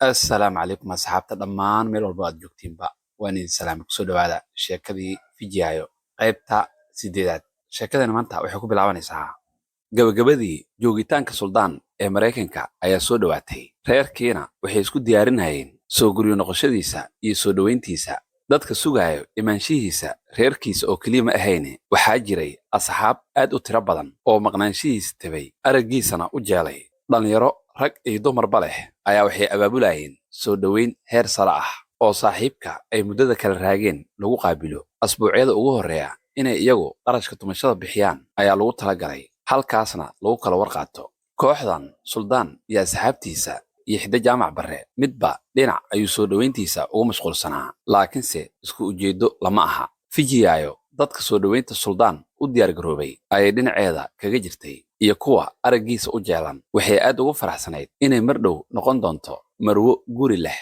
السلام عليكم أصحابتا dhammaan meel walba aad joogtiinba waan idin salaamay kusoo dhawaada sheekadii Fijiayo qaybta 8aad sheekadani maanta waxay ku bilaabanaysaa gabagabadii joogitaanka Suldaan ee Mareykanka ayaa soo dhawaatay reerkiina waxay isku diyaarinayeen soo guryo noqoshadiisa iyo soo dhaweyntiisa dadka sugayo imaanshihiisa reerkiisa oo kaliya ma ahayn waxaa jiray asxaab aad u tiro badan oo maqnaanshihiisa tabay aragiisana u jeelay dhalinyaro rag iyo dumarba leh ayaa waxay abaabulayeen soo dhaweyn heer sare ah oo saaxiibka ay muddada kala raageen lagu qaabilo asbuucyada ugu horeeya inay iyagu qarashka tumashada bixiyaan ayaa lagu talagalay halkaasna lagu kala warqaato kooxdan Suldaan iyo asxaabtiisa iyo xidda jaamac barre midba dhinac ayuu soo dhaweyntiisa ugu mashquulsanaa laakiinse isku ujeedo lama aha Fijiayo dadka soo dhaweynta Suldaan u diyaar garoobay ayay dhinaceeda kaga jirtay iyo kuwa aragiisa u jeelan waxay aad ugu faraxsanayd inay mar dhow noqon doonto marwo guri leh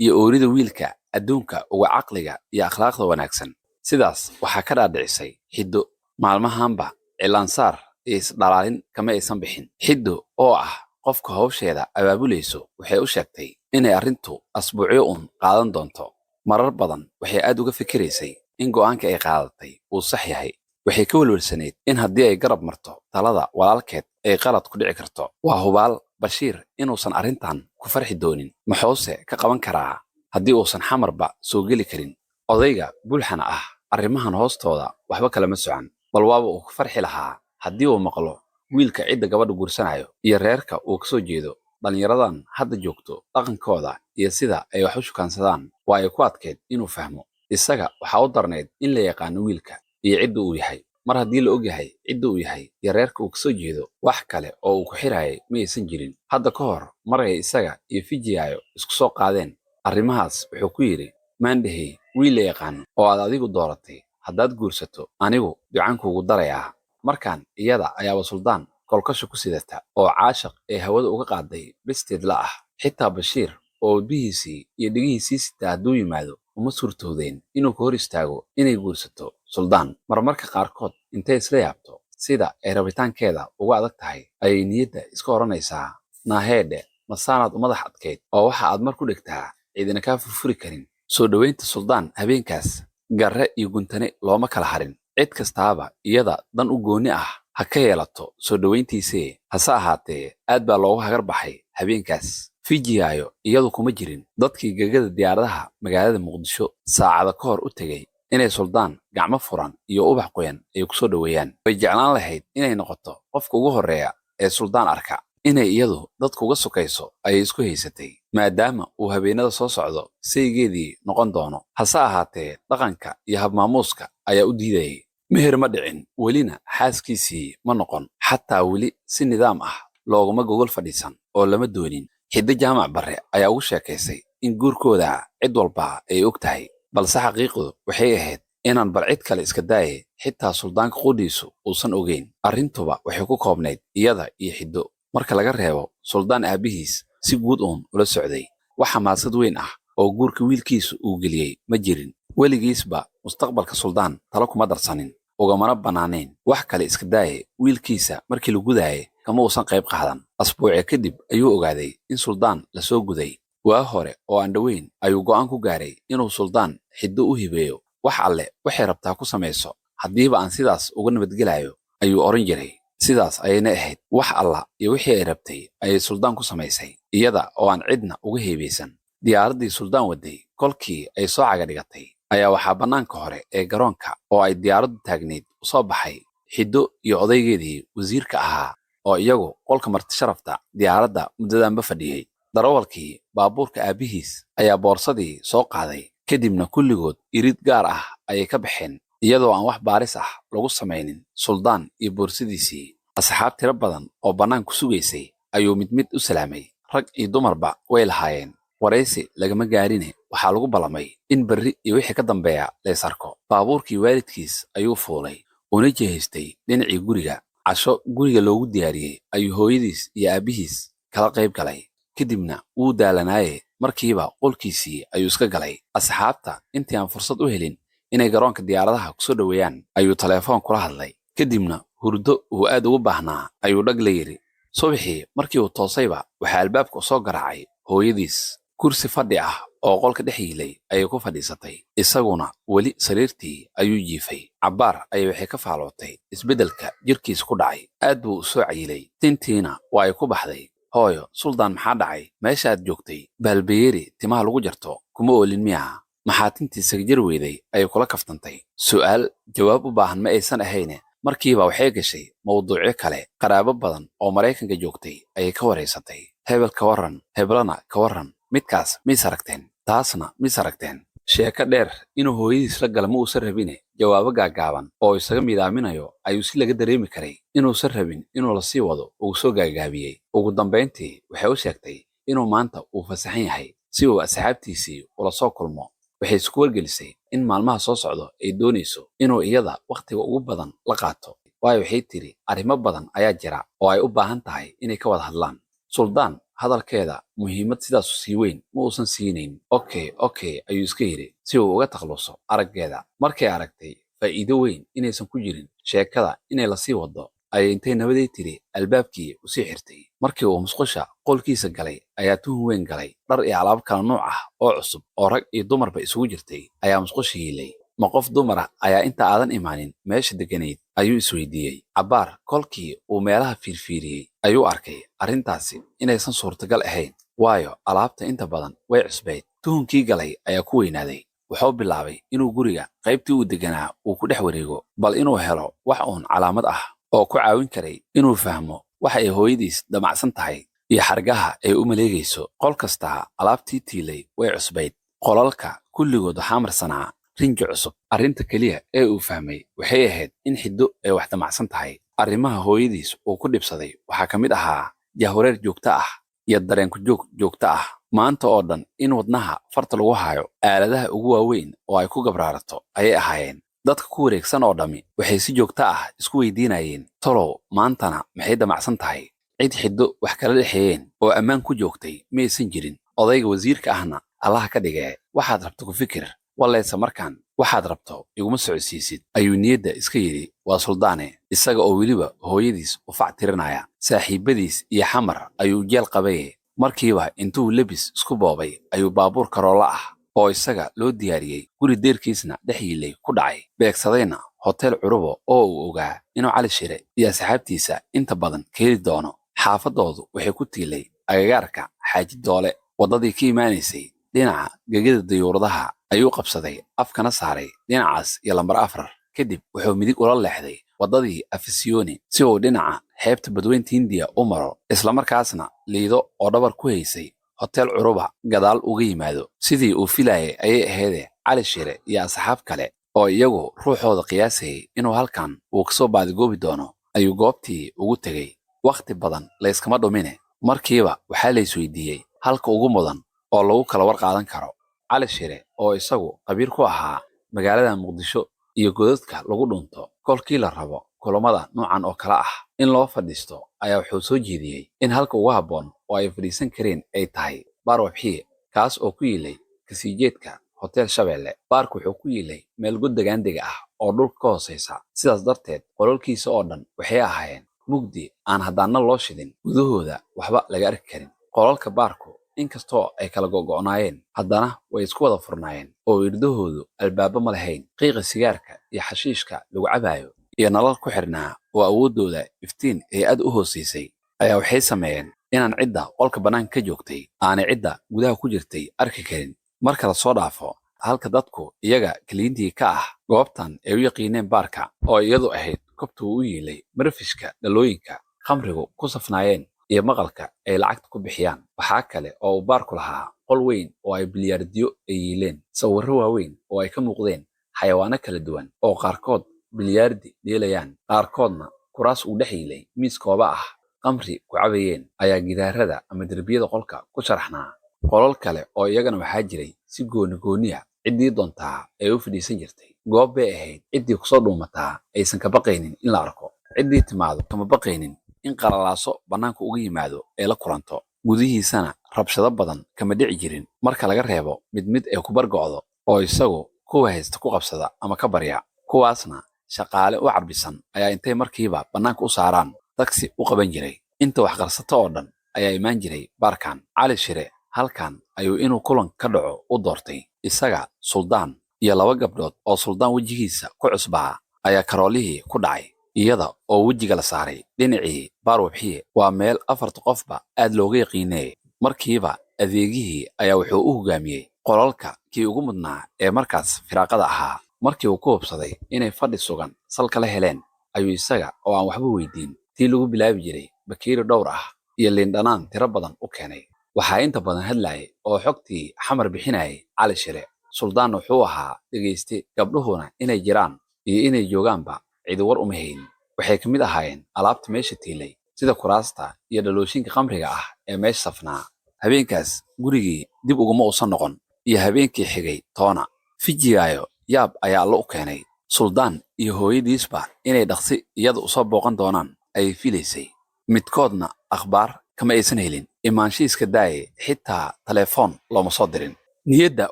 iyo oorida wiilka adduunka uga caqliga iyo akhlaaqda wanaagsan sidaas waxaa ka dhaadhicisay xiddo maalmahanba cilaansaar iyo isdhalaalin kama aysan bixin xiddo oo ah qofka hawsheeda abaabulayso waxay u sheegtay inay arrintu asbuucyo qaadan doonto marar badan waxay aad uga fikiraysay in go'aanka ay qaadatay uu sax yahay waxay ka walwalsanayd in haddii ay garab marto talada walaalkeed ay qalad ku dhici karto waa hubaal Bashiir inuusan arrintan ku farxi doonin maxoose ka qaban karaa haddii uusan xamarba soo geli karin odayga bulxana ah arrimahan hoostooda waxba kala ma socon bal waaba uu ku farxi lahaa haddii uu maqlo wiilka cidda gabadha guursanayo iyo reerka uu ka soo jeedo dhalinyaradan hadda joogto dhaqankooda iyo sida ay wax u shukaansadaan waa ay ku adkeyd inuu fahmo isaga waxaa u darnayd in la yaqaano wiilka iyo cidda uu yahay mar haddii la og yahay cidda uu yahay iyo reerka uu ka soo jeedo wax kale oo uu ku xiraayay ma aysan jirin hadda ka hor mar ay isaga iyo Fijiayo isku soo qaadeen arrimahaas wuxuu ku yidhi maandahey wiil la yaqaano oo aad adigu dooratay haddaad guursato anigu ducaankuugu darayaa markaan iyada ayaaba Suldaan kolkasho ku sidata oo caashaq ee hawada uga qaaday bisteed la ah xitaa Bashiir oo bihiisii iyo dhigihiisii sitaa hadduu yimaado uma suurtoodeen inuu ka hor istaago inay guursato Suldaan marmarka qaarkood intay isla yaabto sida ay rabitaankeeda uga adag tahay ayay niyadda iska oranaysaa naaheedhe masaanaad u madax adkeyd oo waxa aad mar ku dhigtaa ciidina kaa furfuri karin soo dhaweynta Suldaan habeenkaas garre iyo guntane looma kala harin cid kastaaba iyada dan u gooni ah ha ka yeelato soo dhaweyntiisii hase ahaatee aad baa looga hagar baxay habeenkaas Fijiayo iyadu kuma jirin dadkii gegada diyaaradaha magaalada Muqdisho saacada ka hor u tagay inay Suldaan gacmo furan iyo ubax qoyan ay ku soo dhaweeyaan way jeclaan lahayd inay noqoto qofka ugu horeeya ee Suldaan arka inay iyadu dadku uga sokayso ayay isku haysatay maadaama uu habeenada soo socdo saygeedii noqon doono hase ahaatee dhaqanka iyo habmaamuuska ayaa u diidayay meher ma dhicin welina xaaskiisii ma noqon xataa weli si nidaam ah looguma gogol fadhiisan oo lama doonin xidda jaamac barre ayaa ugu sheekaysay in guurkooda cid walba ay og tahay balse xaqiiqdu waxay ahayd inaan bal cid kale iska daayay xitaa Suldaanka qudhiisu uusan ogeyn arrintuba waxay ku koobnayd iyada iyo xiddo marka laga reebo Suldaan aabihiis si guud ula socday waxa maasad weyn ah oo guurka wiilkiisu uu geliyay ma jirin weligiisba mustaqbalka Suldaan talo kuma darsanin ugamana banaanayn wax kale iska daayay wiilkiisa markii la gudaayay kama uusan qayb qaadan asbuuci kadib ayuu ogaaday in Suldaan la soo guday waa hore oo aan dhaweyn ayuu go'aan ku gaaray inuu Suldaan xiddo u hibeeyo wax alle waxay rabtaa ku samayso haddiiba aan sidaas uga nabadgelayo ayuu oran jiray sidaas ayayna ahayd wax alla iyo wixii ay rabtay ayay Suldaan ku samaysay iyada oo aan cidna uga heebeysan diyaaradii Suldaan waday kolkii ay soo caga dhigatay ayaa waxaa bannaanka hore ee garoonka oo ay diyaaraddu taagneyd u soo baxay xiddo iyo odaygeedii wasiirka ahaa oo iyagu qolka marti sharafta diyaaradda muddadanba fadhiyay darawalkii baabuurka aabihiis ayaa boorsadii soo qaaday kadibna kulligood irid gaar ah ayay ka baxeen iyadoo aan wax baaris ah lagu samaynin Suldaan iyo boorsadiisii asxaab tiro badan oo bannaan ku sugaysay ayuu mid u salaamay rag iyo dumarba way lahaayeen waraysi lagama gaarine waxaa lagu ballamay in berri iyo wixii ka dambeeya la isarko baabuurkii waalidkiis ayuu fuulay una jehaystay dhinacii guriga casho guriga loogu diyaariyey ayuu hooyadiis iyo aabihiis kala qayb galay kadibna wuu daalanaaye markiiba qolkiisii ayuu iska galay asxaabta intii aan fursad u helin inay garoonka diyaaradaha ku soo dhaweeyaan ayuu telefoon kula hadlay kadibna hurdo uu aad ugu baahnaa ayuu dhag la yiri subaxii markii uu toosayba waxa albaabka soo garaacay hooyadiis kursi fadhi ah oo qolka dhex yiilay ayay ku fadhiisatay isaguna weli sariirtii ayuu jiifay cabbaar ayay waxay ka faalootay isbeddelka jirkiisa ku dhacay aad buu u soo cayilay tintiina waa ay ku baxday hooyo suldaan maxaa dhacay meesha aad joogtay baalbeyeeri timaha lagu jarto kuma oolin miyaha maxaa tintiisa jir weyday ayay kula kaftantay su'aal jawaab u baahan ma aysan ahayne markiiba waxay gashay mawduucyo kale qaraabo badan oo Maraykanka joogtay ayay ka wareysatay hebel ka waran heblana ka waran midkaas mis aragteen taasna mis aragteen sheeko dheer inuu hooyadiis la gala ma uusan rabine jawaabo gaagaaban oo isaga midaaminayo ayuu si laga dareemi karay inuusan rabin inuu la sii wado uu soo gaagaabiyey ugu dambayntii waxay u sheegtay inuu maanta uu fasaxan yahay si uu asxaabtiisii ula soo kulmo waxay isku wargelisay in maalmaha soo socdo ay doonayso inuu iyada wakhtiga ugu badan la qaato waayo waxay tiri arrimo badan ayaa jira oo ay u baahan tahay inay ka wada hadlaan suldaan hadalkeeda muhiimad sidaas sii weyn ma uusan siinayn okay ayuu iska yiri si uu uga takhaluso araggeeda markay aragtay faa'iido weyn inaysan ku jirin sheekada inay la sii wado ayay intay nabaday tiri albaabkii u sii xirtay markii uu musqusha qolkiisa galay ayaa tuhun weyn galay dhar iyo alaab kala nooc ah oo cusub oo rag iyo dumarba isugu jirtay ayaa musqusha yiilay ma qof dumar ah ayaa inta aadan imaanin meesha degganayd ayuu isweydiiyey cabbaar kolkii uu meelaha fiirfiiriyey ayuu arkay arrintaasi inaysan suurtagal ahayn waayo alaabta inta badan way cusbayd tuhunkii galay ayaa ku weynaaday wuxuu bilaabay inuu guriga qaybtii uu degganaa uu ku dhex wareego bal inuu helo wax uun calaamad ah oo ku caawin karay inuu fahmo waxa ay hooyadiis damacsan tahay iyo xargaha ay u maleegayso qol kastaa alaabtii tiilay way cusbayd qolalka kulligood waxaa marsanaa rinji cusub arrinta keliya ee uu fahmay waxay ahayd in xiddo ay wax damacsan tahay arrimaha hooyadiis uu ku dhibsaday waxaa ka mid ahaa jahwareer joogto ah iyo dareenku joog joogto ah maanta oo dhan in wadnaha farta lagu hayo aaladaha ugu waaweyn oo ay ku gabraarato ayay ahaayeen dadka ku wareegsan oo dhammi waxay si joogto ah isku weydiinayeen tolow maantana maxay damacsan tahay cid xiddo wax kala dhexeeyeen oo ammaan ku joogtay maysan jirin odayga wasiirka ahna allaha ka dhigee waxaad rabto ku fikir wallayse markaan waxaad rabto iguma socodsiisid ayuu niyadda iska yidhi waa suldaane isaga oo weliba hooyadiis u factirinaya saaxiibbadiis iyo xamar ayuu jeel qabaye markiiba intuu lebis isku boobay ayuu baabuur karoola ah oo isaga loo diyaariyey guri deerkiisna dhex yiilay ku dhacay beegsadayna hotel curubo oo uu ogaa inuu cali shire iyo asxaabtiisa inta badan ka heli doono xaafadoodu waxay ku tiilay agagaarka xaaji doole waddadii ka imaanaysay dhinaca gegada dayuuradaha ayuu qabsaday afkana saaray dhinacaas iyo lambar 4 kadib wuxuu midig ula leexday waddadii afisiyoni si uu dhinaca xeebta badweynta hindiya u maro islamarkaasna liido oo dhabar ku haysay hotel curuba gadaal uga yimaado sidii uu filayay ayay ahaydee cali shire iyo asxaab kale oo iyagu ruuxooda qiyaasayay inuu halkan uu kasoo baadigoobi doono ayuu goobtii ugu tegey wakhti badan layskama dhumine markiiba waxaa la isweydiiyey halka ugu mudan oo lagu kala war qaadan karo cali shire oo isagu qabiir ku ahaa magaalada muqdisho iyo godadka lagu dhunto kolkii la rabo kulamada noocan oo kala ah in loo fadhiisto ayaa wuxuu soo jeediyey in halka ugu habboon oo ay fadhiisan kareen ay tahay baar wabxiye kaas oo ku yiilay kasii jeedka hotel shabeelle baarku wuxuu ku yiilay meel god degaandega ah oo dhulka ka hoosaysa sidaas darteed qololkiisa oo dhan waxay ahaayeen mugdi aan haddaanna loo shidin gudahooda waxba laga arki karin qolalka baarku inkastoo ay kala go'go'naayeen haddana way isku wada furnaayeen oo irdahoodu albaabo ma lahayn qiiqa sigaarka iyo xashiishka lagu cabaayo iyo nalal ku xirnaa oo awooddooda iftiin ee aad u hoosaysay ayaa waxay sameeyeen inaan cidda qolka bannaanka ka joogtay aanay cidda gudaha ku jirtay arki karin marka la soo dhaafo halka dadku iyaga kaliintii ka ah goobtan ay u yaqiineen baarka oo iyadu ahayd kobta uu u yiilay marfishka dhalooyinka khamrigu ku safnaayeen iyo maqalka ay lacagta ku bixiyaan waxaa kale oo uu baarku lahaa qol weyn oo ay bilyaardiyo ay yiileen sawirro waaweyn oo ay ka muuqdeen xayawaano kala duwan oo qaarkood bilyaardi dheelayaan qaarkoodna kuraas uu dhex yiilay miis kooba ah khamri ku cabayeen ayaa gidaarada ama derbiyada qolka ku sharaxnaa qolal kale oo iyagana waxaa jiray si gooni-gooniya ciddii doontaa ay u fadhiisan jirtay goob bay ahayd ciddii kusoo dhuumataa aysan ka baqaynin in la arko ciddii timaado kama baqaynin in qalalaaso bannaanka uga yimaado ee la kulanto gudihiisana rabshado badan kama dhici jirin marka laga reebo mid ay ku bargo'do oo isagu kuwa haysta ku qabsada ama ka barya kuwaasna shaqaale u carbisan ayaa intay markiiba bannaanka u saaraan taksi u qaban jiray inta wax qarsato oo dhan ayaa imaan jiray baarkan cali shire halkan ayuu inuu kulan ka dhaco u doortay isaga suldaan iyo laba gabdhood oo suldaan wejigiisa ku cusbaa ayaa karoolihii ku dhacay iyada oo wejiga la saaray dhinacii baarwabxiye waa meel afarta qofba aad looga yaqiinay markiiba adeegihii ayaa wuxuu u hogaamiyey qolalka kii ugu mudnaa ee markaas firaaqada ahaa markii uu ku hubsaday inay fadhi sugan salka la heleen ayuu isaga oo aan waxba weydiin tii lagu bilaabi jiray bakiiri dhowr ah iyo liindhanaan tiro badan u keenay waxaa inta badan hadlayay oo xogtii xamar bixinayay cali shire suldaan wuxuu ahaa dhegayste gabdhuhuna inay jiraan iyo inay joogaanba cidi war uma hayn waxay ka mid ahaayeen alaabta meesha tiilay sida kuraasta iyo dhalooshinka khamriga ah ee meesha safnaa habeenkaas gurigii dib uguma uusan noqon iyo habeenkii xigay toona fijigaayo yaab ayaa alla u keenay suldaan iyo hooyadiisba inay dhaqsi iyada usoo booqan doonaan ayay filaysay midkoodna akhbaar kama aysan helin imaanshiiska daaye xitaa telefoon looma soo dirin niyadda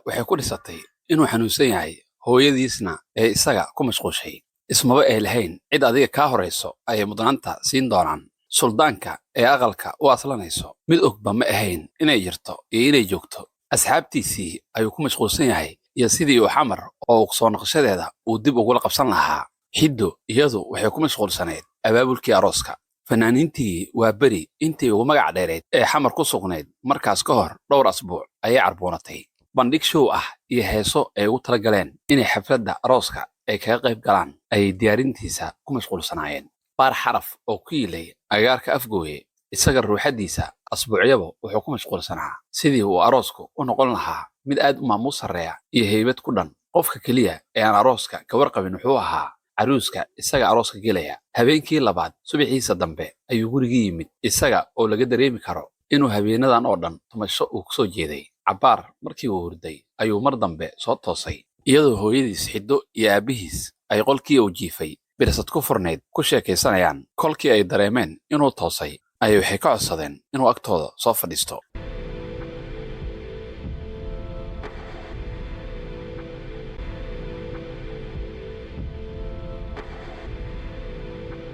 waxay ku dhisatay inuu xanuunsan yahay hooyadiisna ee isaga ku mashquushay ismaba ay lahayn cid adiga kaa horayso ayay mudnaanta siin doonaan suldaanka ee aqalka u aslanayso mid ogba ma ahayn inay jirto iyo inay joogto asxaabtiisii ayuu ku mashquulsan yahay iyo sidii uu xamar oo soo noqoshadeeda uu dib ugula qabsan lahaa xiddo iyadu waxay ku mashquulsanayd abaabulkii arooska fanaaniintii waa beri intii ugu magac dheerayd ee xamar ku sugnayd markaas ka hor dhowr asbuuc ayay carbuunatay bandhig show ah iyo heeso ay ugu tala galeen inay xafladda arooska ay kaga qayb galaan ayay diyaarintiisa ku mashquulsanaayeen baar xaraf oo ku yilay agaarka afgooye isaga ruuxaddiisa asbuucyaba wuxuu ku mashquulsanaa sidii uu aroosku u noqon lahaa mid aad u maamuus sarreeya iyo haybad ku dhan qofka keliya ee aan arooska ka warqabin wuxuu ahaa caruuska isaga arooska gelaya habeenkii labaad subaxiisa dambe ayuu gurigii yimid isaga oo laga dareemi karo inuu habeenadan oo dhan tumasho uu ku soo jeeday cabbaar markii uu hurday ayuu mar dambe soo toosay iyadoo hooyadiis xiddo iyo aabbihiis ay qolkii uu jiifay birsad ku furnayd ku sheekaysanayaan kolkii ay dareemeen inuu toosay ayay waxay ka codsadeen inuu agtooda soo fadhiisto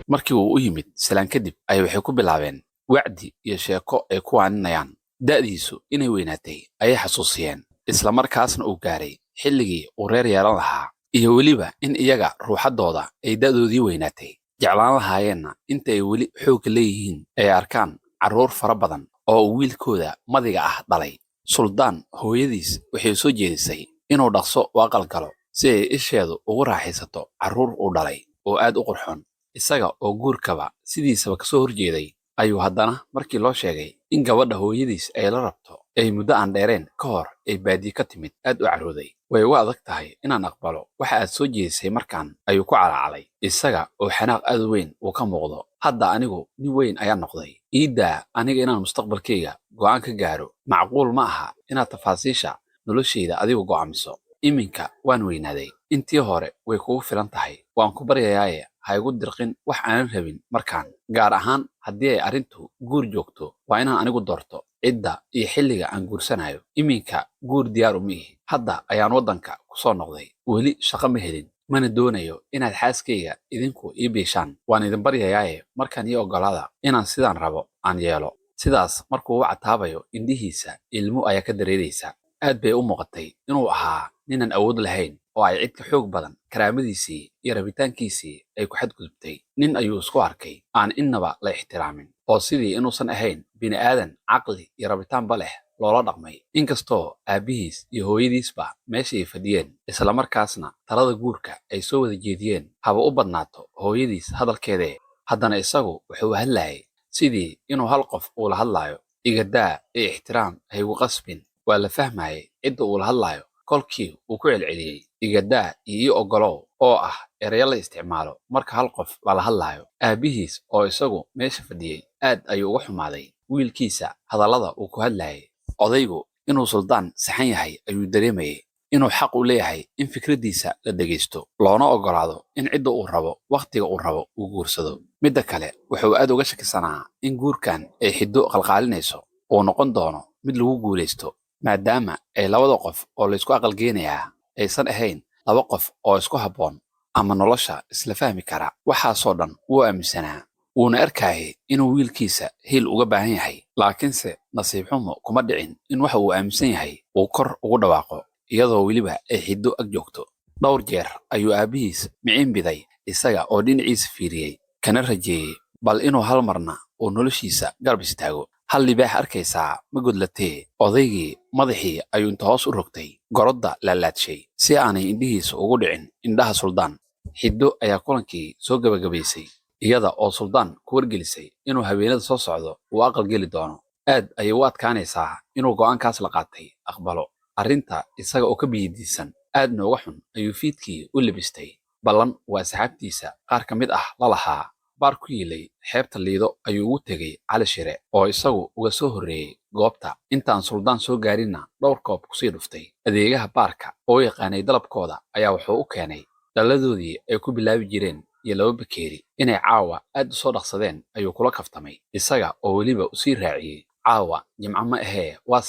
markii uu u yimid salaan kadib ayay waxay ku bilaabeen wacdi iyo sheeko ay ku waaninayaan da'diisu inay weynaatay ayay xasuusiyeen isla markaasna uu gaaray xilligii uu reer yeelan lahaa iyo weliba in iyaga ruuxaddooda ay da'doodii weynaatay jeclaan lahaayeenna inta ay weli xoogga leeyihiin ay arkaan carruur fara badan oo uu wiilkooda madiga ah dhalay suldaan hooyadiis waxay soo jeedisay inuu dhaqso u aqal galo si ay isheedu ugu raaxaysato carruur uu dhalay oo aad u qurxoon isaga oo guurkaba sidiisaba ka soo horjeeday ayuu haddana markii loo sheegay in gabadha hooyadiis ay la rabto ay muddo aan dheereen ka hor ay baadiye ka timid aad u carooday way uga adag tahay inaan aqbalo waxa aad soo jeedisay markaan ayuu ku calaacalay isaga oo xanaaq aad weyn uu ka muuqdo hadda anigu nin weyn ayaa noqday iidaa aniga inaan mustaqbalkayga go'aan ka gaaro macquul ma aha inaad tafaasiisha noloshayda adigu go'aamiso iminka waan weynaaday intii hore way kugu filan tahay waan ku baryayaaye ha igu dirqin wax aanan rabin markaan gaar ahaan haddii ay arrintu guur joogto waa inaan anigu doorto cidda iyo xilliga aan guursanayo iminka guur diyaar uma ihi hadda ayaan waddanka ku soo noqday weli shaqo ma helin mana doonayo inaad xaaskayga idinku ii biishaan waan idin baryayaaye markaan ii oggolaada inaan sidaan rabo aan yeelo sidaas markuu u cataabayo indhihiisa ilmo ayaa ka dareeraysa aad bay u muuqatay inuu ahaa ninaan awood lahayn oo ay cid ka xoog badan karaamadiisii iyo rabitaankiisii ay ku xadgudubtay nin ayuu isku arkay aan innaba la ixtiraamin oo sidii inuusan ahayn bini'aadan caqli iyo rabitaanba leh loola dhaqmay inkastoo aabbihiis iyo hooyadiisba meesha ay fadhiyeen islamarkaasna talada guurka ay soo wada jeediyeen haba u badnaato hooyadiis hadalkeedee haddana isagu wuxuu hadlayay sidii inuu hal qof uula hadlaayo igadaa ee ixtiraam ha igu qasbin waa la fahmayay cidda uula hadlaayo kolkii uu ku celceliyey igadaa iyo ii oggolow oo ah erayo la isticmaalo marka hal qof lala hadlaayo aabbihiis oo isagu meesha fadhiyey aad ayuu uga xumaaday wiilkiisa hadallada uu ku hadlayay odaygu inuu suldaan saxan yahay ayuu dareemayay inuu xaq u leeyahay in fikraddiisa la dhegaysto loona oggolaado in cidda uu rabo wakhtiga uu rabo uu guursado midda kale wuxuu aad uga shakisanaa in guurkan ay xiddo qalqaalinayso uu noqon doono mid lagu guulaysto maadaama ay labada qof oo laysku aqalgeenayaa aysan ahayn laba qof oo isku habboon ama nolosha isla fahmi kara waxaasoo dhan wuu aaminsanaa wuuna arkayay inuu wiilkiisa hiil uga baahan yahay, laakiinse nasiib xumo kuma dhicin in waxa uu aaminsan yahay uu kor ugu dhawaaqo iyadoo weliba ay xiddo ag joogto. dhowr jeer ayuu aabbihiis miciin biday isaga oo dhinaciisa fiiriyey kana rajeeyey bal inuu hal marna uu noloshiisa garab istaago. hal libaax arkaysaa ma gudlatee odaygii madaxii ayuu inta hoos u rogtay gorodda laalaadshay si aanay indhihiisa ugu dhicin indhaha suldaan. xiddo ayaa kulankii soo gabagabaysay iyada oo suldaan ku wargelisay inuu habeenada soo socdo uu aqal geli doono. aad ayay u adkaanaysaa inuu go'aankaas la qaatay aqbalo arrinta isaga oo ka biyadiisan aadna uga xun ayuu fiidkii u labistay. ballan waa asxaabtiisa qaar ka mid ah la lahaa baar ku yiilay xeebta liido ayuu ugu tegey cali shire oo isagu uga soo horreeyey goobta. intaan suldaan soo gaarinna dhowr koob kusii dhuftay. adeegaha baarka oo yaqaanay dalabkooda ayaa wuxuu u keenay dhalladoodii ay ku bilaabi jireen iyo 2 bakeeri. inay caawa aad u soo dhaqsadeen ayuu kula kaftamay isaga oo weliba u sii raaciyey caawa jimco ma ahee waa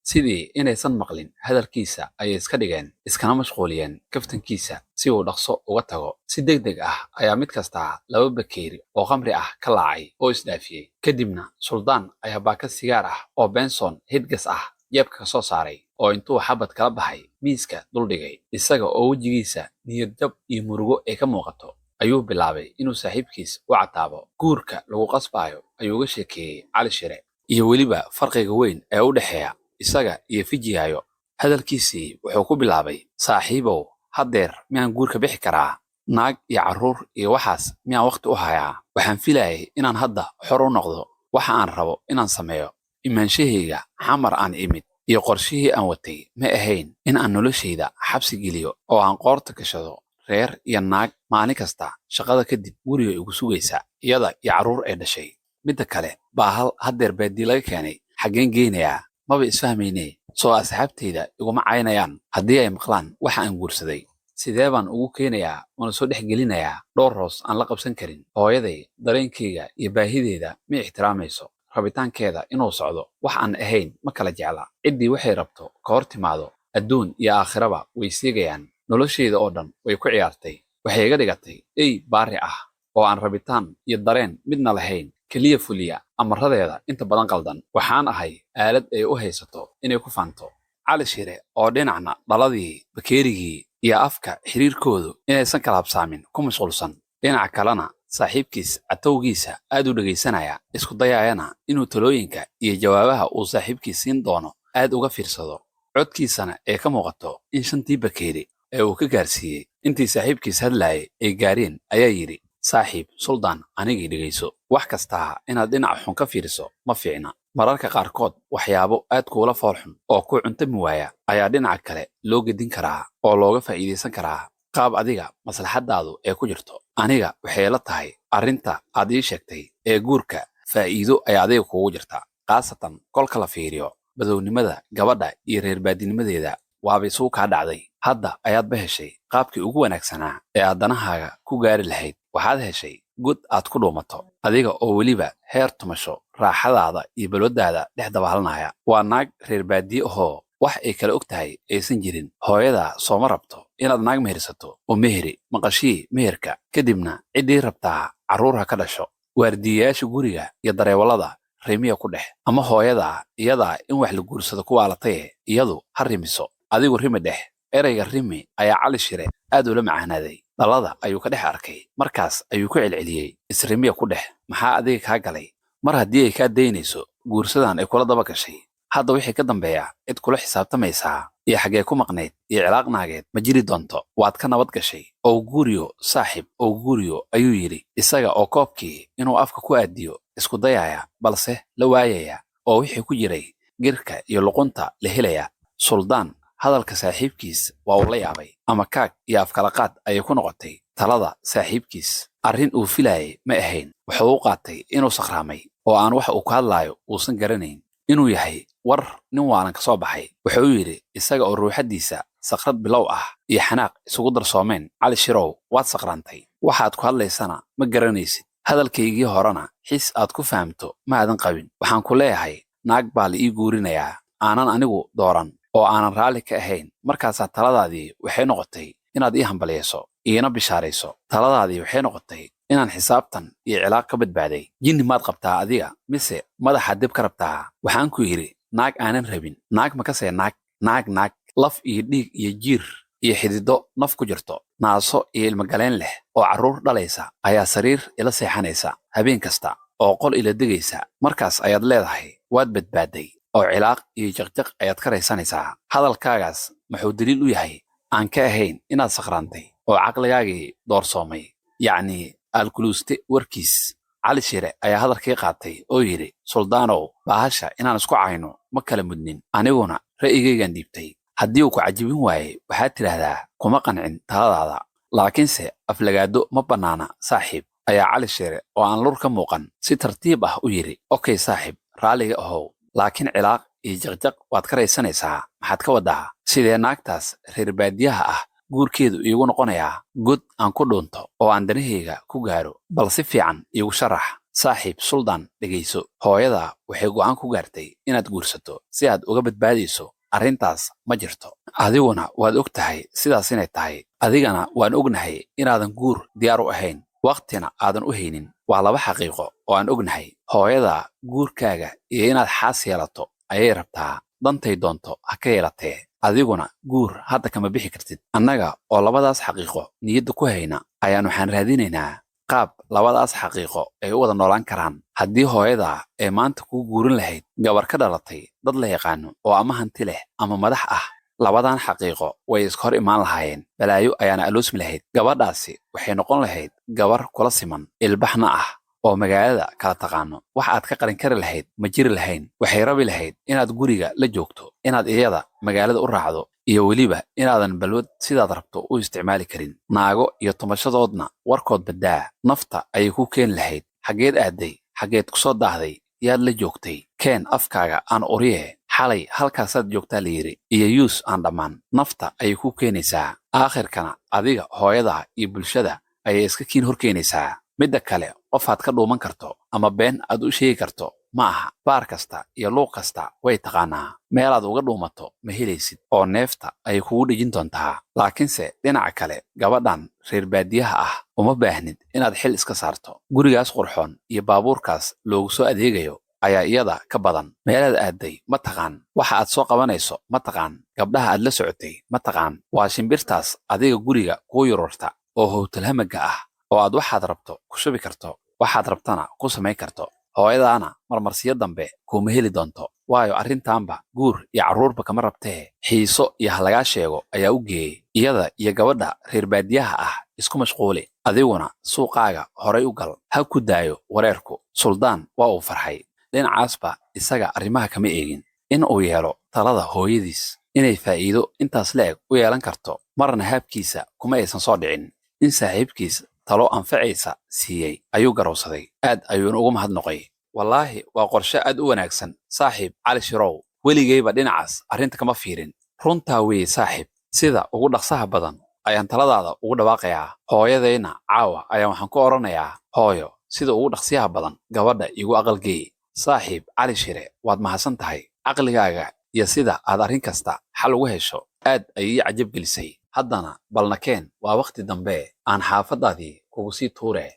sidii inaysan maqlin hadalkiisa ayay iska dhigeen iskana mashquuliyeen kaftankiisa si uu dhaqso uga tago. si degdeg ah ayaa mid kastaa 2 bakeeri oo khamri ah ka laacay oo isdhaafiyey. kadibna suldaan ayaa baakad sigaar ah oo benson hidgas ah jeebka ka soo saaray oo intuu xabad kala baxay miiska duldhigay. isaga oo wejigiisa niyad jab iyo murugo ay ka muuqato ayuu bilaabay inuu saaxiibkiis u cataabo. guurka lagu qasbayo ayuu uga sheekeeyey cali shire iyo weliba farqiga weyn ee u dhexeeya isaga iyo Fijiayo. hadalkiisii wuxuu ku bilaabay, saaxiibow haddeer miyaan guurka bixi karaa? naag iyo carruur iyo waxaas miyaan waqti u hayaa? waxaan filayay inaan hadda xor u noqdo waxa aan rabo inaan sameeyo. imaanshahayga xamar aan imid iyo qorshihii aan watay ma ahayn in aan noloshayda xabsi geliyo oo aan qoorta gashado reer iyo naag maalin kasta shaqada kadib guriga igu sugaysa iyada iyo carruur ay dhashay. midda kale baahal haddeer baadii laga keenay xaggeen geynayaa? maba isfahmaynee soo asxaabtayda iguma caynayaan haddii ay maqlaan waxa aan guursaday. sidee baan ugu keenayaa una soo dhex gelinayaa dhowr roos aan la qabsan karin? hooyaday dareenkayga iyo baahideeda ma ixtiraamayso. rabitaankeeda inuu socdo wax aan ahayn ma kala jecla. ciddii waxay rabto ka hor timaado adduun iyo aakhiraba way siigayaan. noloshayda oo dhan way ku ciyaartay. waxay iga dhigatay ey baari ah oo aan rabitaan iyo dareen midna lahayn, keliya fuliya amaradeeda inta badan qaldan. waxaan ahay aalad ay u haysato inay ku faanto. cali shire oo dhinacna dhaladii bakeerigii iyo afka xiriirkoodu inaysan kala habsaamin ku mashquulsan, dhinaca kalena saaxiibkiis catowgiisa aad u dhegaysanaya, isku dayayana inuu talooyinka iyo jawaabaha uu saaxiibkiis siin doono aad uga fiirsado. codkiisana ee ka muuqato in 5tii bakeeri ee uu ka gaarsiiyey intii saaxiibkiis hadlaayay ay gaareen ayaa yidhi, saaxiib suldaan anigii dhegayso. wax kastaa inaad dhinaca xun ka fiiriso ma fiicna. mararka qaarkood waxyaabo aad kuula foolxun oo ku cuntami waaya ayaa dhinaca kale loo gedin karaa oo looga faa'iidaysan karaa qaab adiga maslaxadaadu ee ku jirto. aniga waxay la tahay arrinta aad ii sheegtay ee guurka faa'iido ay adiga kugu jirta, khaasatan kolka la fiiriyo badownimada gabadha iyo reer baadinimadeeda waaba isugu kaa dhacday. hadda ayaadba heshay qaabkii ugu wanaagsanaa ee aad danahaaga ku gaari lahayd. waxaad heshay god aad ku dhuumato adiga oo weliba heer tumasho raaxadaada iyo balwadaada dhex dabaalanaya. waa naag reer baadiye ahoo wax ay kala og tahay aysan jirin. hooyada sooma rabto inaad naag mehersato oo meheri maqashii meherka kadibna ciddii rabtaa carruur ha ka dhasho. waardiyayaasha guriga iyo dareewallada rimiya ku dhex, ama hooyada iyadaa in wax la guursado ku waalataye iyadu ha rimiso adigu rimi dhex. erayga rimi ayaa cali shire aad ula macaanaaday. dhalada ayuu ka dhex arkay. markaas ayuu ku celceliyey, isrimiya ku dhex maxaa adiga kaa galay? mar haddii ay kaa daynayso guursadan ay kula daba gashay, hadda wixii ka dambeeya cid kula xisaabtamaysaa iyo xaggee ku maqnayd iyo cilaaq naageed ma jiri doonto. waad ka nabad gashay oo guuriyo saaxiib oo guuriyo ayuu yidhi isaga oo koobkii inuu afka ku aadiyo isku dayaya balse la waayaya oo wixii ku jiray girka iyo luqunta la helaya. suldaan hadalka saaxiibkiis waa uu la yaabay, ama kaag iyo afkalaqaad ayay ku noqotay talada saaxiibkiis. arrin uu filayay ma ahayn. wuxuu u qaatay inuu sakhraamay oo aan wax uu ku hadlaayo uusan garanayn, inuu yahay war nin waalan ka soo baxay. wuxuu yidhi isaga oo ruuxaddiisa sakrad bilow ah iyo xanaaq isugu darsoomeen, cali shirow waad sakrantay. waxaad ku hadlaysana ma garanaysid. hadalkaygii horena xis aad ku fahamto ma aadan qabin. waxaan ku leeyahay naag baa la ii guurinayaa aanan anigu dooran oo aanan raalli ka ahayn. markaasaa taladaadii waxay noqotay inaad ii hambalyeeso iina bishaarayso. Taladaadii waxay noqotay inaan xisaabtan iyo cilaaq ka badbaaday. Jinni maad qabtaa adiga mise madaxa dib ka rabtaa? Waxaan ku yidhi naag aanan rabin. Naag ma kasee naag laf iyo dhiig iyo jiir iyo xidido naf ku jirto, naaso iyo ilmagaleen leh oo carruur dhalaysa ayaa sariir ila seexanaysa habeen kasta oo qol ila degaysa. Markaas ayaad leedahay waad badbaaday oo cilaaq iyo jaqjaq ayaad ka raysanaysaa. Hadalkaagaas muxuu daliil u yahay aan ka ahayn inaad sakhraantay oo caqligaagii doorsoomay, yacni alkuluuste warkiis. Cali Shire ayaa hadalkii qaatay oo yidhi, suldaanow, baahasha inaan isku cayno ma kala mudnin. Aniguna ra'yigaygaan dhiibtay. haddii uu ku cajibin waaye waxaad tidhaahdaa kuma qancin taladaada. laakiinse aflagaado ma bannaana saaxiib, ayaa Cali Shire oo aan lur ka muuqan si tartiib ah u yidhi. Okay saaxiib, raalliga ahow, laakiin cilaaq iyo jaqjaq waad ka raysanaysaa. maxaad ka waddaa? sidee naagtaas reer baadiyaha ah guurkeedu iigu noqonayaa god aan ku dhuunto oo aan danahayga ku gaaro? bal si fiican iigu sharax. saaxiib suldaan dhegayso, hooyada waxay go'aan ku gaartay inaad guursato si aad uga badbaadayso. arrintaas ma jirto. adiguna waad og tahay sidaas inay tahay. adigana waan ognahay inaadan guur diyaar u ahayn, waqtina aadan u haynin. waa laba xaqiiqo oo aan ognahay. hooyada guurkaaga iyo inaad xaas yeelato ayay rabtaa, dantay doonto ha ka yeelatee. adiguna guur hadda kama bixi kartid. annaga oo labadaas xaqiiqo niyadda ku hayna ayaan waxaan raadinaynaa qaab labadaas xaqiiqo ay u wada noolaan karaan. haddii hooyada ee maanta kuu guurin lahayd gabar ka dhalatay dad la yaqaano oo ama hanti leh ama madax ah, labadan xaqiiqo way iska hor imaan lahaayeen. balaayo ayaana aloosmi lahayd. gabadhaasi waxay noqon lahayd gabar kula siman, ilbaxna ah oo magaalada kala taqaano. wax aad ka qarin kari lahayd ma jiri lahayn. waxay rabi lahayd inaad guriga la joogto, inaad iyada magaalada u raacdo, iyo weliba inaadan balwad sidaad rabto u isticmaali karin. naago iyo tumashadoodna warkood baddaa. nafta ayay ku keeni lahayd. xaggeed aaday? xaggeed ku soo daahday? yaad la joogtay? keen afkaaga aan uriye, xalay halkaasaad joogtaa la yidhi, iyo yuus aan dhammaan. nafta ayay ku keenaysaa. aakhirkana adiga, hooyada iyo bulshada ayay iska kiin hor keenaysaa. midda kale, qofaad ka dhuuman karto ama been aad u sheegi karto ma aha. baar kasta iyo luuq kasta way taqaanaa. meelaad uga dhuumato ma helaysid oo neefta ayay kugu dhejin doontaa. laakiinse dhinaca kale, gabadhan reer baadiyaha ah uma baahnid inaad xil iska saarto. gurigaas qurxoon iyo baabuurkaas loogu soo adeegayo ayaa iyada ka badan. meelaad aaday ma taqaan. waxa aad soo qabanayso ma taqaan. gabdhaha aad la socotay ma taqaan. waa shimbirtaas adiga guriga kuu yururta oo howtalhamaga ah oo aad waxaad rabto ku shubi karto, waxaad rabtana ku samayn karto. hooyadaana marmarsiyo dambe kuuma heli doonto, waayo arrintaanba guur iyo carruurba kama rabtee. xiiso iyo halagaa sheego ayaa u geeyey. iyada iyo gabadha reer baadiyaha ah isku mashquuli. adiguna suuqaaga horay u gal. ha ku daayo wareerku. suldaan waa uu farxay. dhinacaasba isaga arrimaha kama eegin. in uu yeelo talada hooyadiis inay faa'iido intaas le'eg u yeelan karto marna haabkiisa kuma aysan soo dhicin. in saaxiibkiis talo anfacaysa siiyey ayuu garowsaday. aad ayuuna ugu mahadnoqay. wallaahi waa qorshe aad u wanaagsan saaxiib Cali Shirow. weligayba dhinacaas arrinta kama fiirin. runtaa weeye saaxiib. sida ugu dhaqsaha badan ayaan taladaada ugu dhawaaqayaa. hooyadayna caawa ayaan waxaan ku odhanayaa, hooyo, sida ugu dhaqsiyaha badan gabadha igu aqalgeey. saaxiib Cali Shire, waad mahadsan tahay. caqligaaga iyo sida aad arrin kasta xal ugu hesho aad ayay ii cajab gelisay. haddana balnakeen waa wakhti dambe aan xaafaddaadii kugu sii tuure.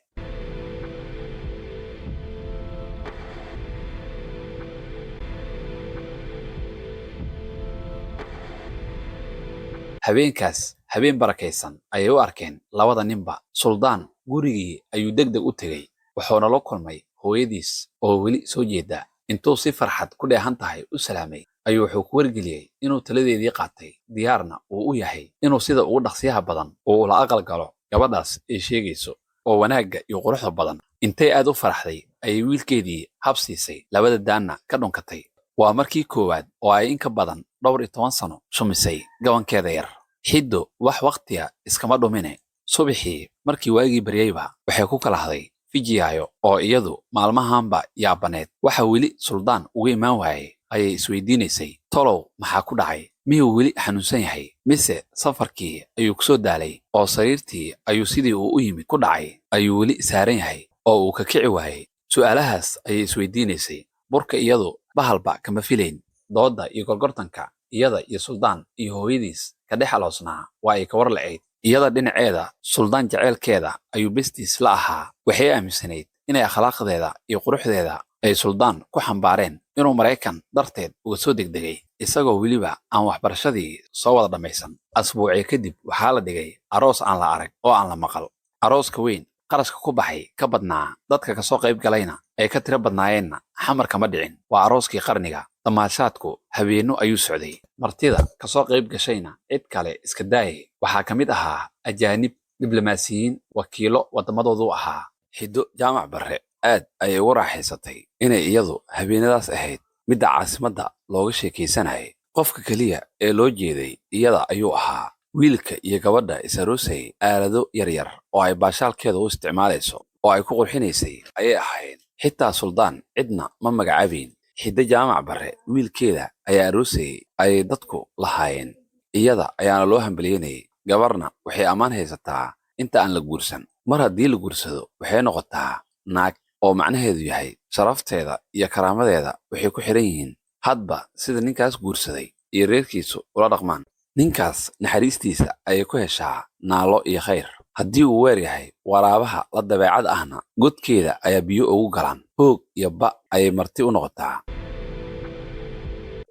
habeenkaas habeen barakaysan ayay u arkeen labada ninba. suldaan gurigii ayuu degdeg u tegey. wuxuuna la kulmay hooyadiis oo weli soo jeeda. intuu si farxad ku dheehan tahay u salaamay ayuu wuxuu ku wargeliyey inuu taladeedii qaatay, diyaarna uu u yahay inuu sida ugu dhaqsiyaha badan uu ula aqal galo gabadhaas ay sheegayso oo wanaagga iyo quruxda badan. intay aad u faraxday ayay wiilkeedii habsiisay, labada daanna ka dhunkatay. waa markii koowaad oo ay in ka badan 12 sano shumisay gabankeeda yar. xiddo wax waqtiya iskama dhumine. subaxii markii waagii baryayba waxay ku kala haday Fijiyayo oo iyadu maalmahaanba yaabaneed. waxa weli suldaan uga imaan waayey ayay isweydiinaysay, tolow maxaa ku dhacay? miyuu weli xanuunsan yahay mise safarkii ayuu kusoo daalay oo sariirtii ayuu sidii uu u yimid ku dhacay ayuu weli saaran yahay oo uu ka kici waayey? su'aalahaas ayay isweydiinaysay. burka iyadu bahalba kama filayn. doodda iyo gorgortanka iyada iyo suldaan iyo hooyadiis ka dhex aloosnaa waa ay ka war la'ayd. iyada dhinaceeda suldaan jaceylkeeda ayuu bestiis la ahaa. waxay aaminsanayd inay akhlaaqdeeda iyo quruxdeeda ay suldaan ku xambaareen inuu Maraykan darteed uga soo degdegay isagoo weliba aan waxbarashadii soo wada dhammaysan. asbuucii kadib waxaa la dhigay aroos aan la arag oo aan la maqal. arooska weyn qarashka ku baxay ka badnaa dadka kasoo qayb galayna ay ka tiro badnaayeenna xamar kama dhicin. waa arooskii qarniga. damaashaadku habeenno ayuu socday. martida kasoo qayb gashayna cid kale iska daayay. waxaa ka mid ahaa ajaanib, diblomaasiyiin, wakiilo waddamadoodu ahaa. Xiddo Jaamac Barre aad ayay ugu raaxaysatay inay iyadu habeenadaas ahayd midda caasimadda looga sheekaysanayay. qofka keliya ee loo jeeday iyada ayuu ahaa. wiilka iyo gabadha is aroosayay aalado yaryar oo ay baashaalkeeda u isticmaalayso oo ay ku qurxinaysay ayay ahayd. xitaa suldaan cidna ma magacaabayn. Xiddo Jaamac Barre wiilkeeda ayaa aroosayay ayay dadku lahaayeen. iyada ayaana loo hambalyeynayay. gabarna waxay ammaan haysataa inta aan la guursan. mar haddii la guursado waxay noqotaa naag, oo macnaheedu yahay sharafteeda iyo karaamadeeda waxay ku xiran yihiin hadba sida ninkaas guursaday iyo reerkiisu ula dhaqmaan. ninkaas naxariistiisa ayay ku heshaa naalo iyo khayr. haddii uu weer yahay waraabaha la dabeecad ahna godkeeda ayaa biyo ugu galaan. hoog iyo ba ayay marti u noqotaa.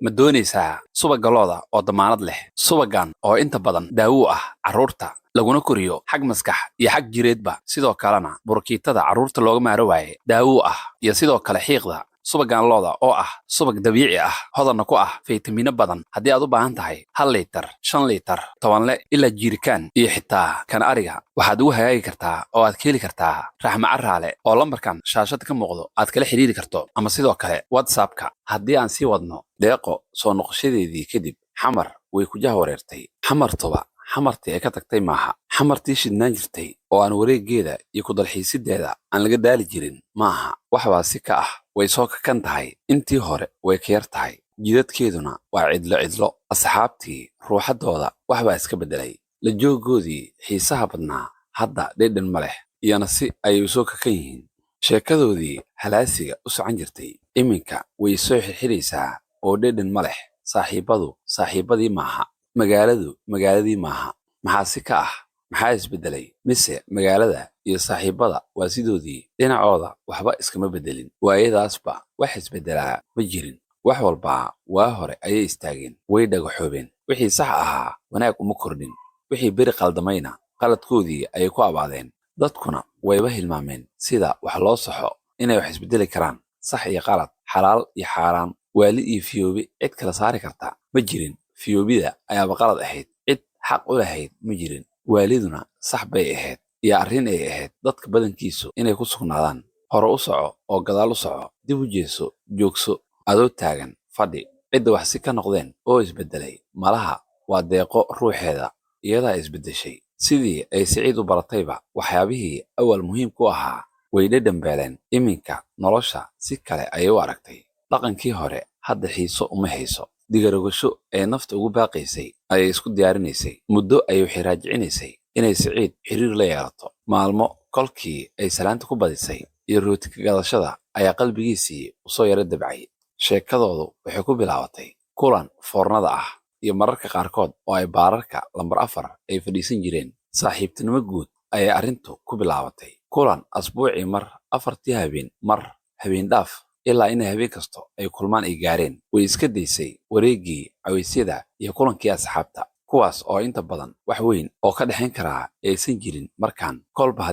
ma doonaysaa subagga looda oo damaanad leh? subaggan oo inta badan daawo ah carruurta, laguna koriyo xag maskax iyo xag jireedba, sidoo kalena burkiitada carruurta looga maaro waaye daawo ah, iyo sidoo kale xiiqda. subaggan looda oo ah subag dabiici ah, hodanna ku ah faytamiino badan. haddii aad u baahan tahay 1 liitar, 5 liitar, 10 le ilaa jiirikaan iyo xitaa kan ariga, waxaad ugu hagaagi kartaa oo aad ka heli kartaa Raxma Caraale oo lambarkan shaashada ka muuqdo aad kala xiriiri karto, ama sidoo kale WhatsApp-ka. haddii aan sii wadno, Deeqo soo noqoshadeedii kadib xamar way ku jahawareertay. xamartuba xamartii ay ka tagtay maaha. xamartii shidnaan jirtay oo aan wareeggeeda iyo ku dalxiisideeda aan laga daali jirin maaha. waxbaa si ka ah, way soo kakan tahay. intii hore way ka yar tahay. jidadkeeduna waa cidlo cidlo. asxaabtii ruuxaddooda waxbaa iska beddelay. la jooggoodii xiisaha badnaa hadda dhedhan ma leh, iyana si ayay soo kakan yihiin. sheekadoodii halaasiga u socon jirtay iminka way soo xirxiraysaa oo dhedhan ma leh. saaxiibbadu saaxiibbadii maaha. magaaladu magaaladii maaha. maxaa si ka ah? maxaa isbeddelay? mise magaalada iyo saaxiibbada waa sidoodii? dhinacooda waxba iskama beddelin. waayadaasba wax isbeddelaa ma jirin. wax walbaa waa hore ayay istaageen. way dhagaxoobeen. wixii sax ahaa wanaag uma kordhin. wixii beri qaldamayna qaladkoodii ayay ku abaadeen. dadkuna wayba hilmaameen sida wax loo saxo, inay wax isbeddeli karaan. sax iyo qalad, xalaal iyo xaaraan, waali iyo fiyoobi cid kala saari karta ma jirin. fiyoobida ayaaba qalad ahayd. cid xaq u lahayd ma jirin. waaliduna sax bay ahayd, iyo arrin ay ahayd dadka badankiisu inay ku sugnaadaan. hore u soco oo gadaal u soco. dib u jeeso, joogso, adoo taagan, fadhi. cidda wax si ka noqdeen oo isbeddelay malaha waa Deeqo ruuxeeda. iyadaa isbeddeshay. sidii ay Siciid u baratayba waxyaabihii awal muhiim ku ahaa way dhedhambeeleen. iminka nolosha si kale ayay u aragtay. dhaqankii hore hadda xiiso uma hayso. digarogasho ee nafta ugu baaqaysay ayay isku diyaarinaysay. muddo ayay xiraajicinaysay inay Siciid xiriir la yeelato. maalmo kolkii ay salaanta ku badisay iyo rooti ka gadashada ayaa qalbigiisii usoo yara dabcay. sheekadoodu waxay ku bilaabatay kulan foornada ah iyo mararka qaarkood oo ay baararka lambar 4 ay fadhiisan jireen. saaxiibtinimo guud ayay arrintu ku bilaabatay. kulan asbuucii mar, 4tii habeen mar, habeen dhaaf, ilaa inay habeen kasto ay kulmaan ay gaareen. way iska daysay wareeggii cawaysyada iyo kulankii asxaabta, kuwaas oo inta badan wax weyn oo ka dhexayn karaa aysan jirin markaan. kolba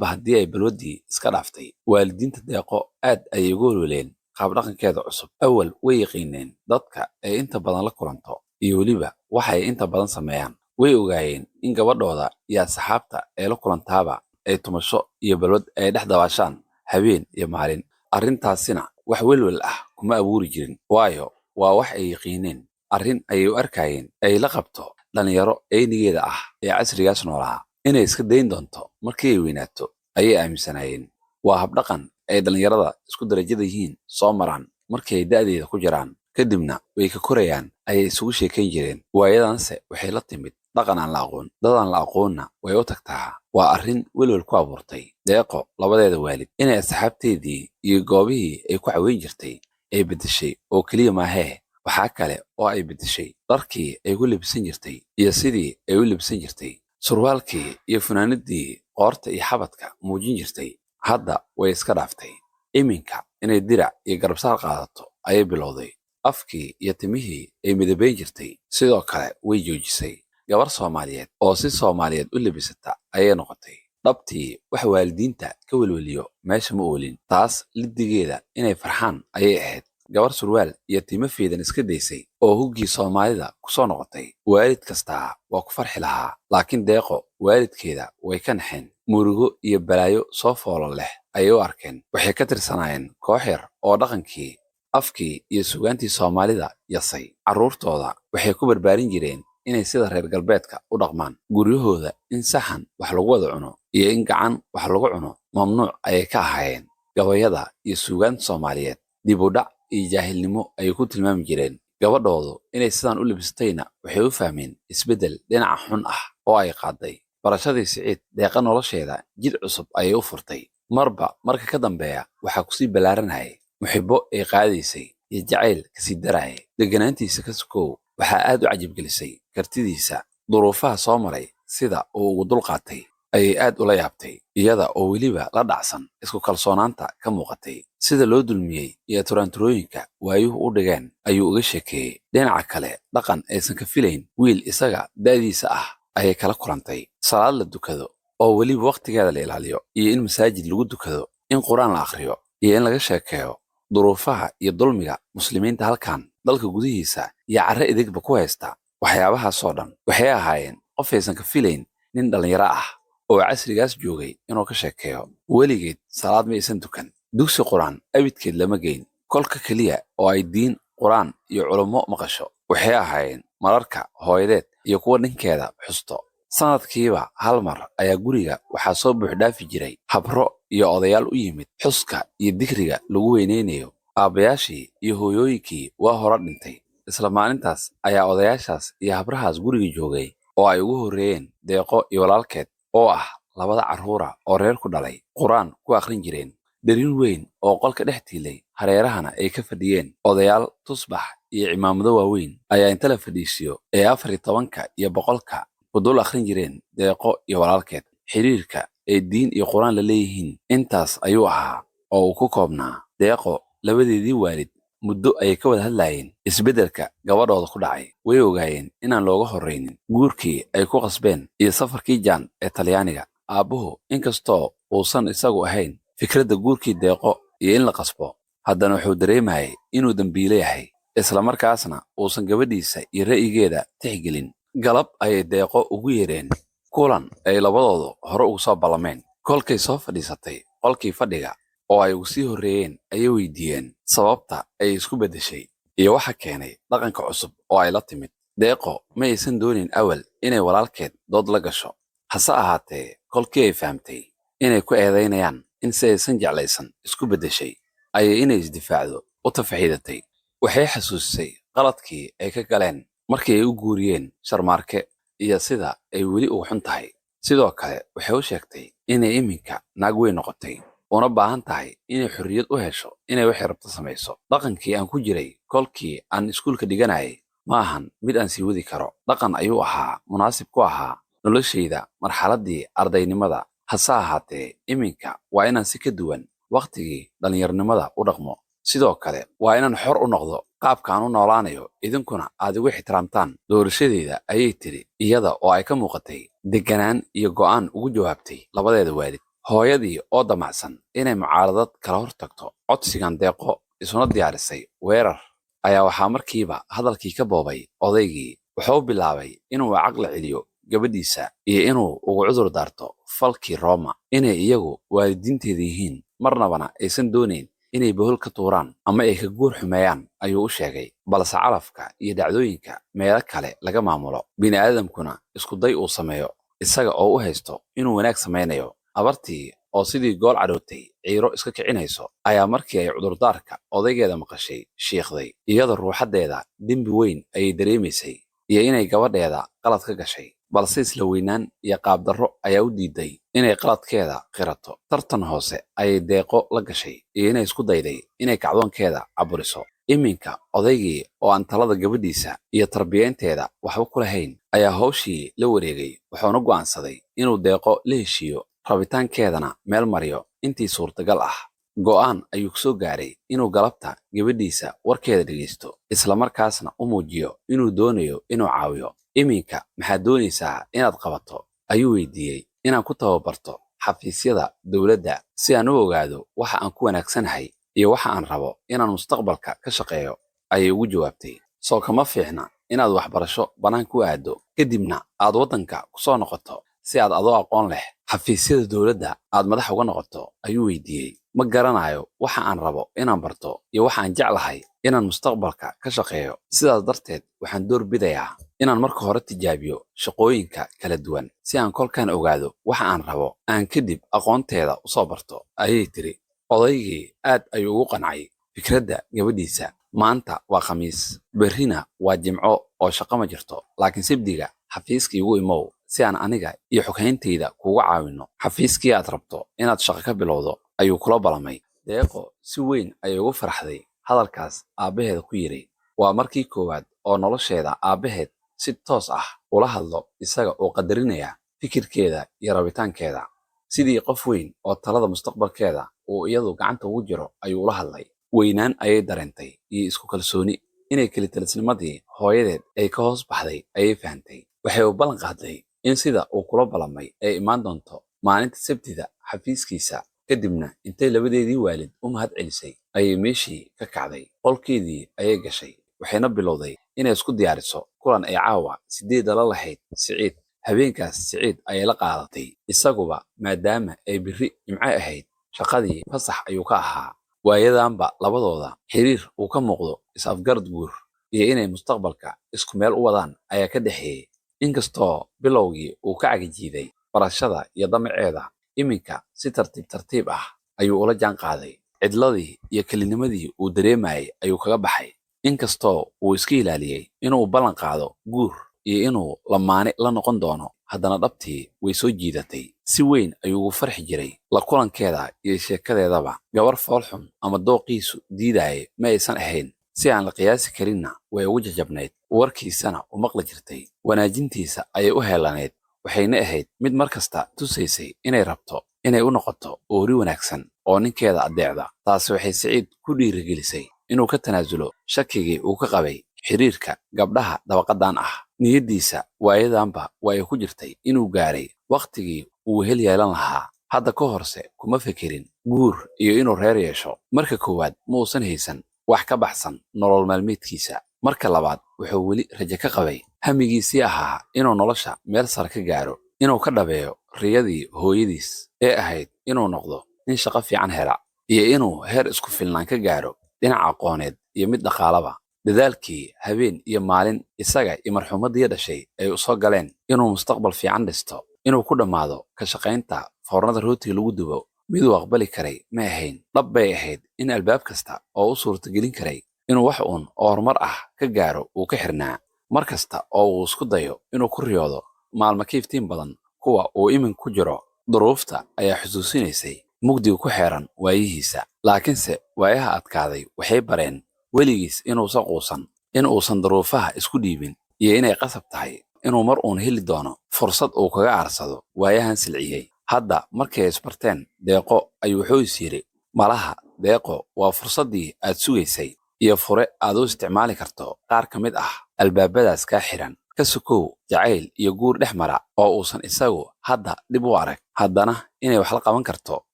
haddii ay balwadii iska dhaaftay. waalidiinta Deeqo aad ayay ugu welweleen qaabdhaqankeeda cusub. awal way yaqiineen dadka ay inta badan la kulanto iyo weliba waxay inta badan sameeyaan. way ogaayeen in gabadhooda iyo asxaabta ay la kulantaaba ay tumasho iyo balwad ay dhex dabaashaan habeen iyo maalin. arrintaasina wax welwel ah kuma abuuri jirin, waayo waa wax ay yaqiineen. arrin ayay u arkayeen ay la qabto dhalinyaro eynigeeda ah ee casrigaas noolaa inay iska dayn doonto markii ay weynaato ayay aaminsanaayeen. waa habdhaqan ay dhalinyarada isku darajada yihiin soo maraan markii ay da'deeda ku jiraan, kadibna way ka korayaan ayay isugu sheekayn jireen. waayadanse waxay la timid dhaqan aan la aqoon. dadaan la aqoonna way u tagtaa. waa arrin welwel ku abuurtay Deeqo labadeeda waalid inay asxaabteedii iyo goobihii ay ku caweyn jirtay ay beddeshay oo keliya maahee waxaa kale oo ay beddeshay dharkii ay ku libsan jirtay iyo sidii ay u libsan jirtay. surwaalkii iyo funaanadii qoorta iyo xabadka muujin jirtay hadda way iska dhaaftay. iminka inay dirac iyo garabsaar qaadato ayay bilowday. afkii iyo timihii ay midabayn jirtay sidoo kale way joojisay. gabar Soomaaliyeed oo si Soomaaliyeed u labisata ayay noqotay. dhabtii wax waalidiinta ka welweliyo meesha ma oolin. taas liddigeeda inay farxaan ayay ahayd. gabar surwaal iyo timo fiidan iska daysay oo huggii Soomaalida ku soo noqotay. waalid kastaa waa ku farxi lahaa, laakiin Deeqo waalidkeeda way ka naxeen. murugo iyo balaayo soo foolo leh ayay u arkeen. waxay ka tirsanaayeen koox yar oo dhaqankii, afkii iyo sugaantii Soomaalida yasay. carruurtooda waxay ku barbaarin jireen inay sida reer galbeedka u dhaqmaan. guryahooda in saxan wax lagu wada cuno iyo in gacan wax lagu cuno mamnuuc ayay ka ahaayeen. gabayada iyo sugaanta Soomaaliyeed dib u dhac iyo jaahilnimo ayay ku tilmaami jireen. gabadhoodu inay sidaan u labisatayna waxay u fahmeen isbeddel dhinaca xun ah oo ay qaaday. barashadii Siciid Deeqa nolosheeda jid cusub ayay u furtay. marba marka ka dambeeya waxaa kusii ballaaranayay muxibbo ay qaadaysay iyo jacayl kasii darayay. deganaantiisa ka sukow waxaa aad u cajibgelisay kartidiisa. duruufaha soo maray sida uu ugu dulqaatay ayay aad ula yaabtay, iyada oo weliba la dhacsan isku kalsoonaanta ka muuqatay. sida loo dulmiyey iyo turaanturooyinka waayuhu u dhigeen ayuu uga sheekeeyey. dhinaca kale dhaqan aysan ka filayn wiil isaga da'diisa ah ayay kala kulantay. salaad la dukado oo weliba wakhtigeeda la ilaaliyo, iyo in masaajid lagu dukado, in qur'aan la akhriyo, iyo in laga sheekeeyo duruufaha iyo dulmiga muslimiinta halkan dalka gudihiisa iyo carre idegba ku haysta. waxyaabahaasoo dhan waxay ahaayeen qof aysan ka filayn nin dhallinyaro ah oo casrigaas joogay inuu ka sheekeeyo. weligeed salaad ma aysan dukan, dugsi qur'aan abidkeed lama geyn. kolka keliya oo ay diin, qur'aan iyo culummo maqasho waxay ahaayeen mararka hooyadeed iyo kuwa ninkeeda xusto. sanadkiiba hal mar ayaa guriga waxaa soo buuxdhaafi jiray habro iyo odayaal u yimid xuska iyo dikriga lagu weynaynayo. aabbayaashii iyo hooyooyinkii waa hore dhintay. isla maalintaas ayaa odayaashaas iyo habrahaas guriga joogay oo ay ugu horreeyeen Deeqo iyo walaalkeed oo ah labada carruura oo reer ku dhalay, qur'aan ku akhrin jireen. darin weyn oo qolka dhex tiilay, hareerahana ay ka fadhiyeen odayaal tusbax iyo cimaamado waaweyn ayaa inta la fadhiisiyo ee 14 iyo 100 ku dul akhrin jireen Deeqo iyo walaalkeed. xiriirka ay diin iyo qur'aan la leeyihiin intaas ayuu ahaa oo uu ku koobnaa. Deeqo labadeedii waalid muddo ayay ka wada hadlaayeen isbeddelka gabadhooda ku dhacay. way ogaayeen inaan looga horraynin guurkii ay ku qasbeen iyo safarkii Jaan ee Talyaaniga. aabbuhu inkastoo uusan isagu ahayn fikradda guurkii Deeqo iyo in la qasbo, haddana wuxuu dareemayay inuu dambiile yahay, isla markaasna uusan gabadhiisa iyo ra'yigeeda tixgelin. galab ayay Deeqo ugu yeedheen kulan ay labadoodu hore ugu soo ballameen. kolkay soo fadhiisatay qolkii fadhiga oo ay ugu sii horreeyeen ayay weydiiyeen sababta ay isku beddeshay iyo waxa keenay dhaqanka cusub oo ay la timid. Deeqo ma aysan doonin awal inay walaalkeed dood la gasho, hase ahaatee kolkii ay fahamtay inay ku eedaynayaan in si aysan jeclaysan isku beddeshay ayay inay isdifaacdo u tafaxiidatay. waxay xasuusisay qaladkii ay ka galeen markii ay u guuriyeen Sharmaarke iyo sida ay weli ugu xun tahay. sidoo kale waxay u sheegtay inay iminka naag weyn noqotay una baahan tahay inay xorriyad u hesho inay waxay rabto samayso. dhaqankii aan ku jiray kolkii aan iskuulka dhiganayay ma ahan mid aan sii wadi karo. dhaqan ayuu ahaa munaasib ku ahaa noloshayda marxaladdii ardaynimada, hase ahaatee iminka waa inaan si ka duwan wakhtigii dhallinyarnimada u dhaqmo. sidoo kale waa inaan xor u noqdo qaabkaan u noolaanayo, idinkuna aad igu ixtiraamtaan doorashadeyda ayay tiri, iyada oo ay ka muuqatay deganaan iyo go'aan ugu jawaabtay labadeeda waalid. hooyadii oo damacsan inay mucaaradad kala hor tagto codsigan Deeqo isuna diyaarisay weerar ayaa waxaa markiiba hadalkii ka boobay odaygii. wuxuu bilaabay inuu caqli celiyo gabadhiisa iyo inuu ugu cudur daarto falkii Rooma, inay iyagu waalidiinteeda yihiin, marnabana aysan doonayn inay bohol ka tuuraan ama ay ka guur xumeeyaan ayuu u sheegay. balse calafka iyo dhacdooyinka meelo kale laga maamulo, bini'aadamkuna isku day uu sameeyo isaga oo u haysto inuu wanaag samaynayo. abartii oo sidii gool cadhootay ciiro iska kicinayso ayaa markii ay cudurdaarka odaygeeda maqashay shiikhday. iyada ruuxadeeda dembi weyn ayay dareemaysay iyo inay gabadheeda qalad ka gashay, balse isla weynaan iyo qaabdarro ayaa u diiday inay qaladkeeda qirato. tartan hoose ayay Deeqo la gashay iyo inay isku dayday inay kacdoonkeeda caburiso. iminka odaygii oo aan talada gabadhiisa iyo tarbiyaynteeda waxba ku lahayn ayaa hawshii la wareegay wuxuuna go'aansaday inuu deeqo la heshiiyo rabitaankeedana meel mariyo intii suurtagal ah. go'aan ayuu ku soo gaaray inuu galabta gabadhiisa warkeeda dhegaysto isla markaasna u muujiyo inuu doonayo inuu caawiyo. iminka maxaad doonaysaa inaad qabato? ayuu weydiiyey. inaan ku tababarto xafiisyada dowladda si aan u ogaado waxa aan ku wanaagsanahay iyo waxa aan rabo inaan mustaqbalka ka shaqeeyo, ayay ugu jawaabtay. soo kama fiicna inaad waxbarasho banaanka u aado kadibna aad waddanka ku soo noqoto si aad adoo aqoon leh xafiisyada dowladda aad madax uga noqoto? ayuu weydiiyey. ma garanayo waxa aan rabo inaan barto iyo waxa aan jeclahay inaan mustaqbalka ka shaqeeyo. sidaas darteed waxaan door bidayaa inaan marka hore tijaabiyo shaqooyinka kala duwan si aan kolkaan ogaado waxa aan rabo aan kadib aqoonteeda u soo barto, ayay tiri. odaygii aad ayuu ugu qancay fikradda gabadhiisa. maanta waa khamiis, berrina waa jimco oo shaqo ma jirto, laakiin sabdiga xafiiskii igu imow si aan aniga iyo xogayntayda kuuga caawinno. xafiiskii aad rabto inaad shaqo ka bilowdo ayuu kula ballamay. deeqo si weyn ayay ugu faraxday hadalkaas aabbaheeda ku yidhi. waa markii koowaad oo nolosheeda aabbaheed si toos ah ula hadlo isaga oo qadarinaya fikirkeeda iyo rabitaankeeda. sidii qof weyn oo talada mustaqbalkeeda uu iyadu gacanta ugu jiro ayuu ula hadlay. weynaan ayay dareentay iyo isku kalsooni. inay kelitalisnimadii hooyadeed ay ka hoos baxday ayay fahantay. waxay u ballan qaaday in sida uu kula ballamay ay imaan doonto maalinta sabtida xafiiskiisa. kadibna intay labadeedii waalid u mahad celisay ayay meeshii ka kacday. qolkeedii ayay gashay. waxayna bilowday inay isku diyaariso kulan ay caawa 8 la lahayd Siciid. habeenkaas Siciid ayay la qaadatay isaguba maadaama ay birri jimco ahayd. shaqadii fasax ayuu ka ahaa. waayadanba labadooda xiriir uu ka muuqdo is-afgarad guur iyo inay mustaqbalka isku meel u wadaan ayaa ka dhexeeyey. inkastoo bilowgii uu ka cagajiiday barashada iyo damaceeda, iminka si tartiib tartiib ah ayuu ula jaan qaaday. cidladii iyo kelinimadii uu dareemayay ayuu kaga baxay. inkastoo uu iska ilaaliyey inuu ballan qaado guur iyo inuu lamaane la noqon doono, haddana dhabtii way soo jiidatay. si weyn ayuu ugu farxi jiray la kulankeeda iyo sheekadeedaba. gabar foolxun ama dooqiisu diidaaye ma aysan ahayn. si aan la qiyaasi karinna way ugu jajabnayd. warkiisana u maqli jirtay. wanaajintiisa ayay u heelaneyd. waxayna ahayd mid mar kasta tusaysay inay rabto inay u noqoto oori wanaagsan oo ninkeeda addeecda. taasi waxay Siciid ku dhiirigelisay inuu ka tanaasulo shakigii uu ka qabay xiriirka gabdhaha dabaqadan ah. niyaddiisa waayadanba way ku jirtay inuu gaaray waqtigii uu hel yeelan lahaa. hadda ka horse kuma fekerin guur iyo inuu reer yeesho. marka koowaad ma uusan haysan wax ka baxsan nolol maalmeedkiisa. marka labaad wuxuu weli rajo ka qabay hamigiisii ahaa inuu nolosha meel sare ka gaaro, inuu ka dhabeeyo riyadii hooyadiis ee ahayd inuu noqdo nin shaqo fiican hela iyo inuu heer isku filnaan ka gaaro dhinaca aqooneed iyo mid dhaqaalaba. dadaalkii habeen iyo maalin isaga iyo marxuumaddii dhashay ay u soo galeen inuu mustaqbal fiican dhisto, inuu ku dhammaado ka shaqaynta foornada rootiga lagu dubo, miduu aqbali karay ma ahayn. dhab bay ahayd in albaab kasta oo u suurtagelin karay inuu wax uun oo horumar ah ka gaaro uu ka xirnaa. mar kasta oo uu isku dayo inuu ku riyoodo maalmo ka iftiin badan kuwa uu iminka ku jiro, duruufta ayaa xusuusinaysay mugdiga ku xeeran waayihiisa. laakiinse waayaha adkaaday waxay bareen weligiis inuusan quusan, in uusan duruufaha isku dhiibin iyo inay qasab tahay inuu mar uun heli doono fursad uu kaga aarsado waayahan silciyey. hadda markay ay isbarteen deeqo ayuu wuxuu is yidhi, malaha deeqo waa fursaddii aad sugaysay iyo fure aad u isticmaali karto qaar ka mid ah albaabadaas kaa xiran. ka sokow jacayl iyo guur dhex mara oo uusan isagu hadda dhib u arag, haddana inay wax la qaban karto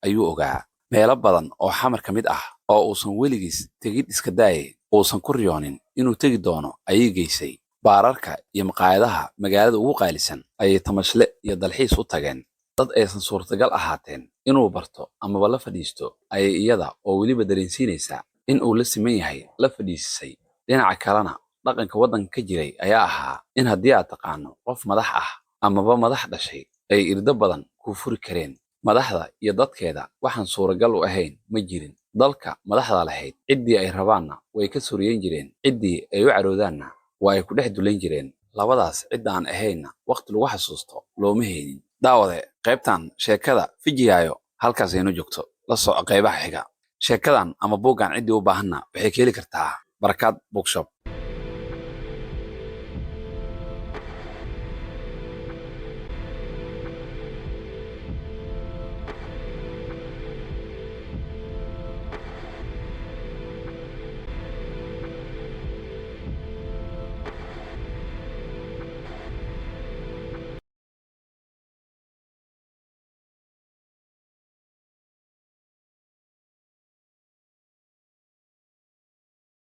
ayuu ogaa. meelo badan oo xamar ka mid ah oo uusan weligiis tegid iska daayay, uusan ku riyoonin inuu tegi doono ayay geysay. baararka iyo maqaayadaha magaalada ugu qaalisan ayay tamashle iyo dalxiis u tageen. dad aysan suurtagal ahaateen inuu barto amaba la fadhiisto ayay iyada oo weliba dareensiinaysaa in uu la siman yahay la fadhiisisay. dhinaca kalena dhaqanka waddanka ka jiray ayaa ahaa in haddii aad taqaano qof madax ah amaba madax dhashay ay irdo badan kuu furi kareen. madaxda iyo dadkeeda waxaan suuragal u ahayn ma jirin. dalka madaxda lahayd ciddii ay rabaanna way ka suriyeyn jireen, ciddii ay u caroodaanna waa ay ku dhex dulan jireen. labadaas cidda aan ahaynna waqti lagu xasuusto looma haynin. daawade qaybtan sheekada Fijiyaayo halkaas aynu joogto. la soco qaybaha xiga. sheekadan ama buuggan ciddii u baahanna waxay ka heli kartaa barakaad bookshop